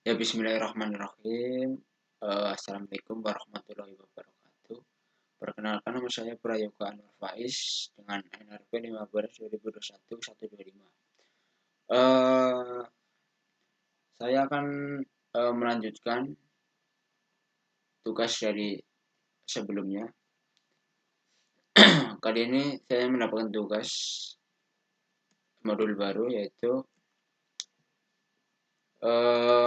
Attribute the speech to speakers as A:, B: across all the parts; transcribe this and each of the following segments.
A: Ya, bismillahirrahmanirrahim. Assalamualaikum warahmatullahi wabarakatuh. Perkenalkan, nama saya Prayoga Anwar Faiz dengan NRP 15/2021-125. Eh, saya akan melanjutkan tugas dari sebelumnya. Kali ini saya mendapatkan tugas modul baru, yaitu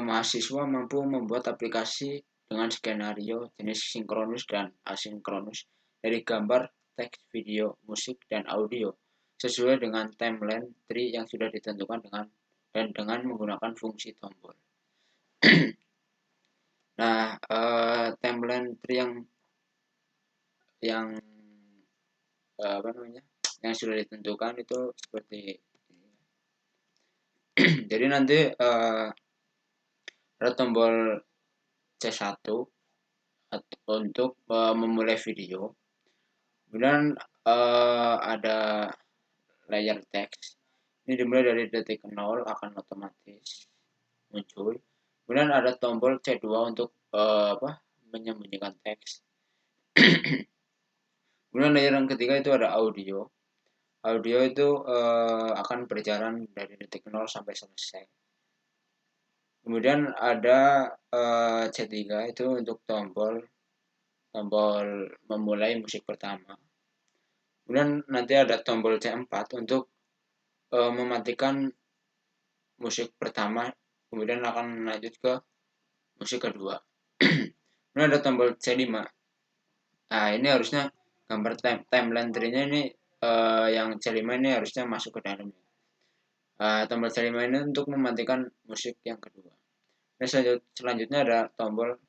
A: mahasiswa mampu membuat aplikasi dengan skenario jenis sinkronus dan asinkronus dari gambar, teks, video, musik, dan audio sesuai dengan timeline tree yang sudah ditentukan dengan menggunakan fungsi tombol. Nah, timeline tree yang apa namanya yang sudah ditentukan itu seperti ini. Jadi nanti ada tombol C1 untuk memulai video. Kemudian ada layer teks. Ini dimulai dari detik 0 akan otomatis muncul. Kemudian ada tombol C2 untuk menyembunyikan teks. Kemudian layer yang ketiga itu ada audio. Audio itu akan berjalan dari detik 0 sampai selesai. Kemudian ada C3 itu untuk tombol memulai musik pertama. Kemudian nanti ada tombol C4 untuk mematikan musik pertama, kemudian akan lanjut ke musik kedua. Kemudian ada tombol C5. Nah, ini harusnya gambar timeline tree-nya ini yang C5 ini harusnya masuk ke dalamnya. Tombol C5 ini untuk mematikan musik yang kedua. Dan selanjutnya ada tombol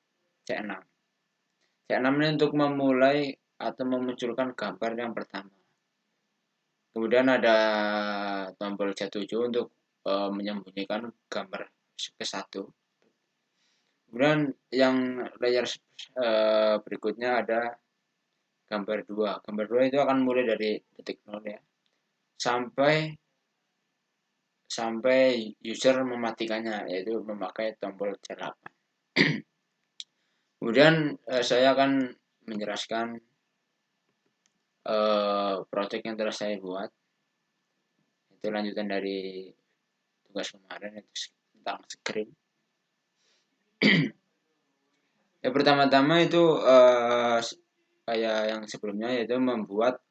A: C6. C6 ini untuk memulai atau memunculkan gambar yang pertama. Kemudian ada tombol C7 untuk menyembunyikan gambar ke-1. Kemudian yang layer berikutnya ada gambar 2. Gambar 2 itu akan mulai dari detik 0 ya. Sampai user mematikannya, yaitu memakai tombol C8. Kemudian saya akan menjelaskan project yang telah saya buat. Itu lanjutan dari tugas kemarin, itu tentang screen. Ya, pertama-tama itu kayak yang sebelumnya, yaitu membuat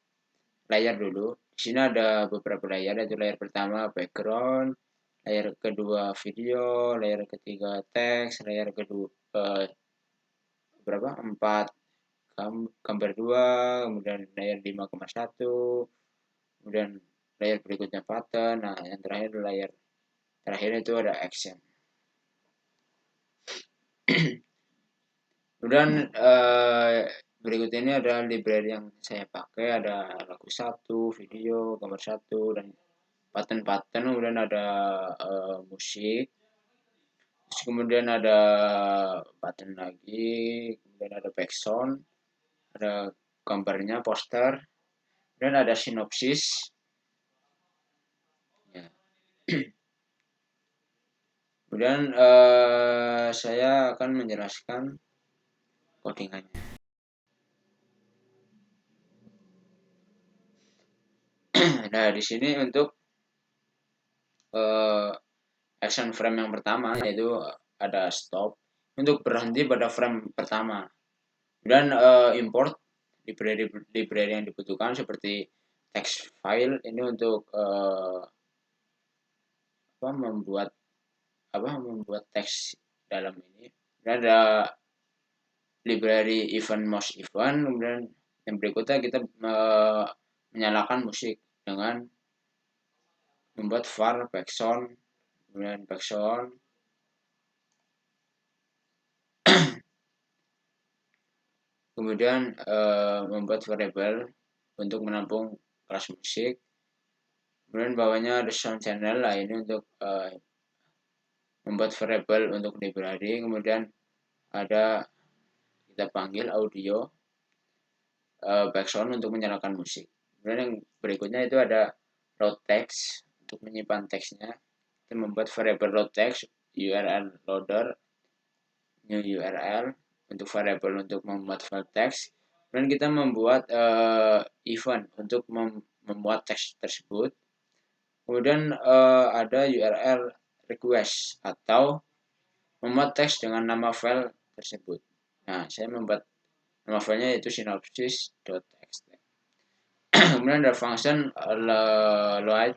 A: layer dulu. Di sini ada beberapa layer, yaitu layer pertama background, layer kedua video, layer ketiga teks, layer kedua 4 gambar 2, kemudian layer 5,1, kemudian layer berikutnya pattern. Nah, yang terakhir itu ada action. Kemudian berikut ini ada library yang saya pakai, ada lagu 1, video, gambar 1, dan pattern. Kemudian ada musik, terus kemudian ada pattern lagi, kemudian ada background, ada gambarnya, poster, dan ada sinopsis ya. Kemudian saya akan menjelaskan codingannya. Nah, di sini untuk action frame yang pertama, yaitu ada stop untuk berhenti pada frame pertama. Dan import library yang dibutuhkan seperti text file ini untuk membuat teks dalam ini. Dan ada library event mouse event. Kemudian yang berikutnya kita menyalakan musik dengan membuat var background, kemudian background, kemudian membuat variabel untuk menampung kelas musik. Kemudian bawahnya ada sound channel. Nah, ini untuk membuat variabel untuk library. Kemudian ada kita panggil audio background untuk menyalakan musik. Kemudian yang berikutnya itu ada load text untuk menyimpan teksnya. Kita membuat variabel load text URL loader new URL untuk variabel untuk membuat file teks, dan kita membuat event untuk membuat teks tersebut. Kemudian ada URL request atau membuat teks dengan nama file tersebut. Nah, saya membuat nama filenya yaitu synopsis.txt. Kemudian ada function load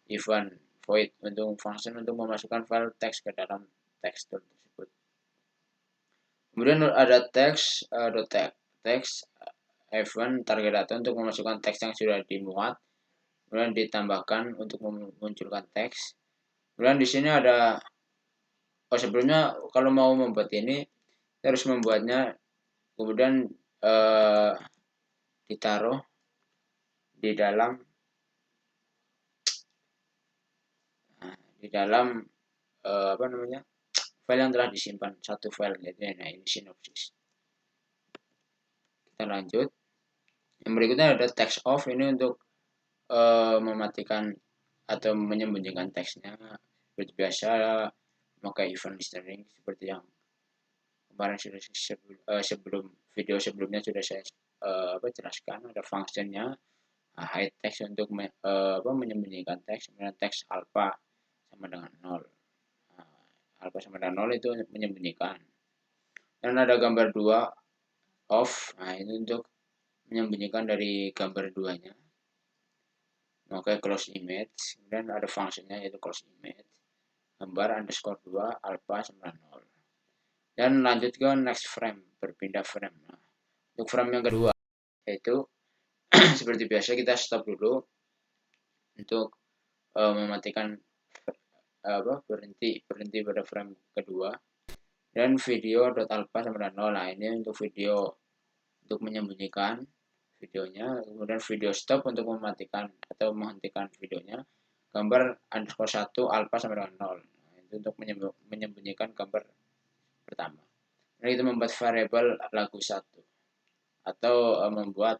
A: event void untuk function untuk memasukkan file teks ke dalam teks tersebut. Kemudian ada text text event target data untuk memasukkan teks yang sudah dimuat, kemudian ditambahkan untuk memunculkan teks. Kemudian di sini ada sebelumnya kalau mau membuat ini harus membuatnya, kemudian ditaruh di dalam apa namanya, file yang telah disimpan, satu file yaitu ini sinopsis. Kita lanjut. Yang berikutnya ada text off, ini untuk mematikan atau menyembunyikan teksnya. Seperti biasa memakai event listening seperti yang kemarin sudah sebelum video sebelumnya sudah saya jelaskan. Ada fungsinya hide text untuk menyembunyikan teks, kemudian teks alpha sama dengan 0. Alpha sama dengan 0 itu menyembunyikan. Dan ada gambar 2 off, nah ini untuk menyembunyikan dari gambar 2-nya. Oke, close image, kemudian ada fungsinya yaitu close image, gambar underscore 2 alpha sama 0. Dan lanjut ke next frame, berpindah frame. Nah, untuk frame yang kedua yaitu seperti biasa kita stop dulu untuk mematikan berhenti pada frame kedua, dan video.alpha sama dengan 0. Nah, ini untuk video untuk menyembunyikan videonya, kemudian video stop untuk mematikan atau menghentikan videonya, gambar underscore 1 alpha sama dengan 0. Nah, itu untuk menyembunyikan gambar pertama. Nah, kita membuat variabel lagu 1 atau membuat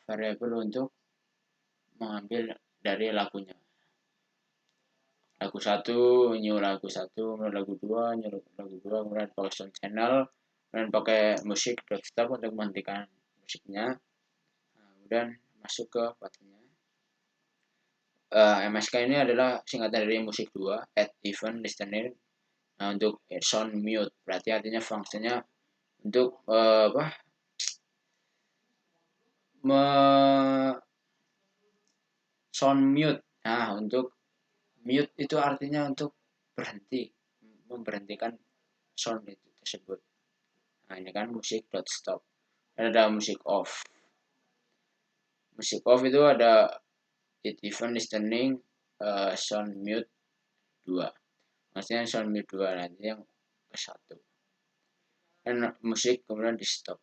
A: variabel untuk mengambil dari lagunya. Lagu 1, new lagu 1, kemudian lagu 2, new lagu 2, kemudian pakai sound channel, kemudian pakai musik stop untuk menghentikan musiknya. Nah, kemudian masuk ke buttonnya. MSK ini adalah singkatan dari musik 2, add event listener. Nah, untuk sound mute berarti artinya fungsinya untuk sound mute. Nah, untuk mute itu artinya untuk berhenti, memberhentikan sound itu tersebut. Nah, ini kan musik .stop. Dan ada musik off. Musik off itu ada event listening sound mute 2. Maksudnya sound mute 2 nanti yang ke 1. Dan musik kemudian di stop.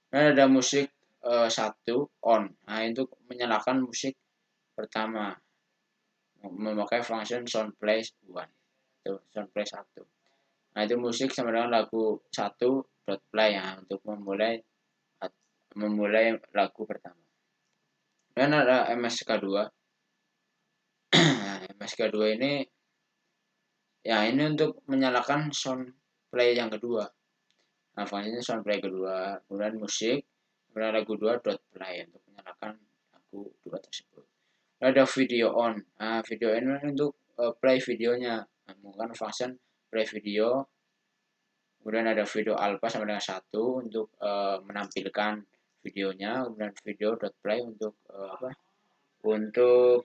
A: Dan ada musik 1 on. Nah, itu menyalakan musik pertama memakai function sound play 1. Itu sound play 1. Nah, itu musik sama dengan lagu 1.play ya, untuk memulai lagu pertama. Dan ada MSK2. Nah, MSK2 ini ya ini untuk menyalakan sound play yang kedua. Nah, fungsinya sound play kedua, kemudian musik, kemudian lagu 2.play untuk menyalakan lagu 2 tersebut. Dan ada video on. Nah, video on untuk play videonya. Nah, menggunakan function play video. Kemudian ada video alpha sama dengan 1 untuk menampilkan videonya, kemudian video.play untuk untuk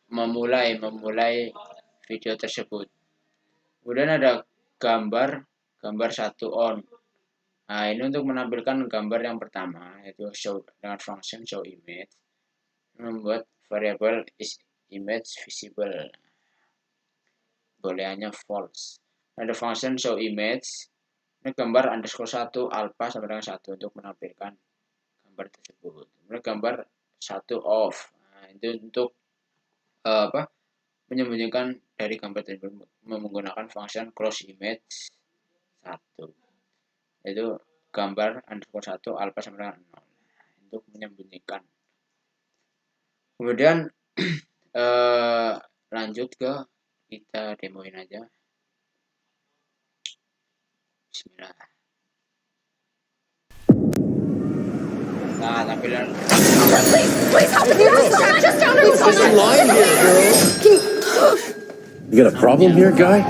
A: memulai video tersebut. Kemudian ada gambar 1 on. Nah, ini untuk menampilkan gambar yang pertama yaitu show dengan function show image, membuat variabel is image visible, bolehannya false. Ada function show image, ini gambar underscore 1 alpha sama dengan 1 untuk menampilkan gambar tersebut. Kemudian gambar 1 off. Nah, itu untuk menyembunyikan dari gambar tersebut menggunakan function close image 1. Itu gambar underscore 1 alpha sama dengan 0 untuk menyembunyikan. Kemudian lanjut ke kita demoin aja. Bismillah. Nah, tampilan
B: Please help me. Just down there.
C: There's a line here, girl. You got a problem here, guy?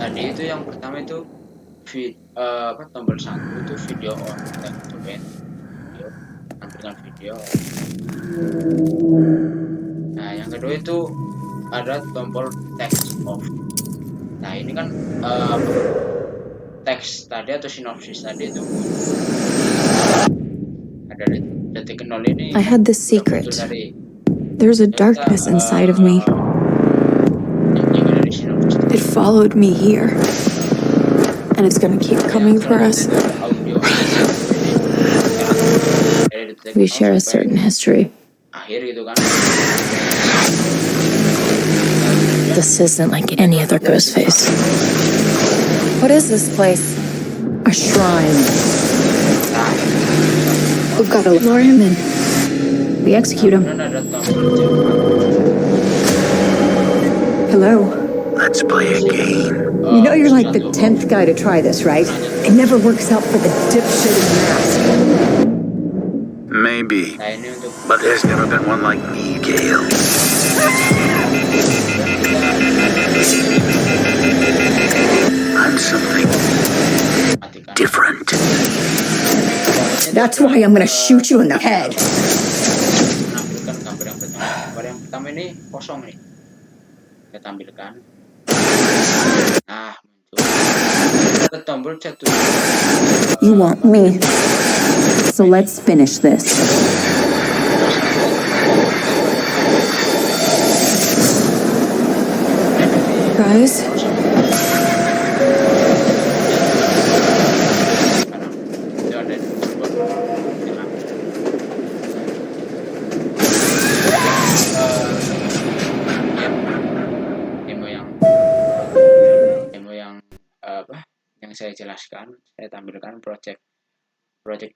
A: tadi itu yang pertama itu tombol 1 itu video on, kita cobain video, tampilkan video. Nah, yang kedua itu ada tombol text off. Nah, ini kan teks tadi atau sinopsis tadi itu ada detik 0 ini.
D: I had this secret.
A: Dari
D: There's a darkness inside of me. It followed me here. And it's gonna keep coming for us. We share a certain history.
A: Akhir gitu kan.
D: This isn't like any other ghost face. What is this place? A shrine. We've got to lure him in. We execute him.
B: Hello.
C: Let's play a game.
B: You know you're like the 10th guy to try this, right? It never works out for the dipshit in the mask.
C: Maybe.
A: Nah, ini untuk
C: But there's never been one like me, Gale. I'm something
A: matikan.
C: different.
B: That's why I'm gonna shoot you in the head.
A: Menampilkan gambar yang pertama. Gambar yang pertama ini kosong nih. Kita tampilkan. Nah, muncul. Ada tombol satu.
B: You want me. So let's finish this.
D: Guys,
A: Itu ada tombol tengah. Demo yang apa? Yang saya jelaskan, saya tampilkan project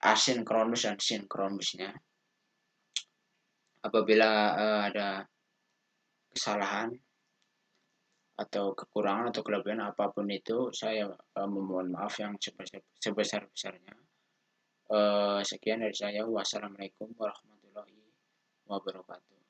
A: asynchronous dan synchronousnya. Apabila ada kesalahan atau kekurangan atau kelebihan apapun itu, saya memohon maaf yang sebesar-besarnya. Sekian dari saya. Wassalamualaikum warahmatullahi wabarakatuh.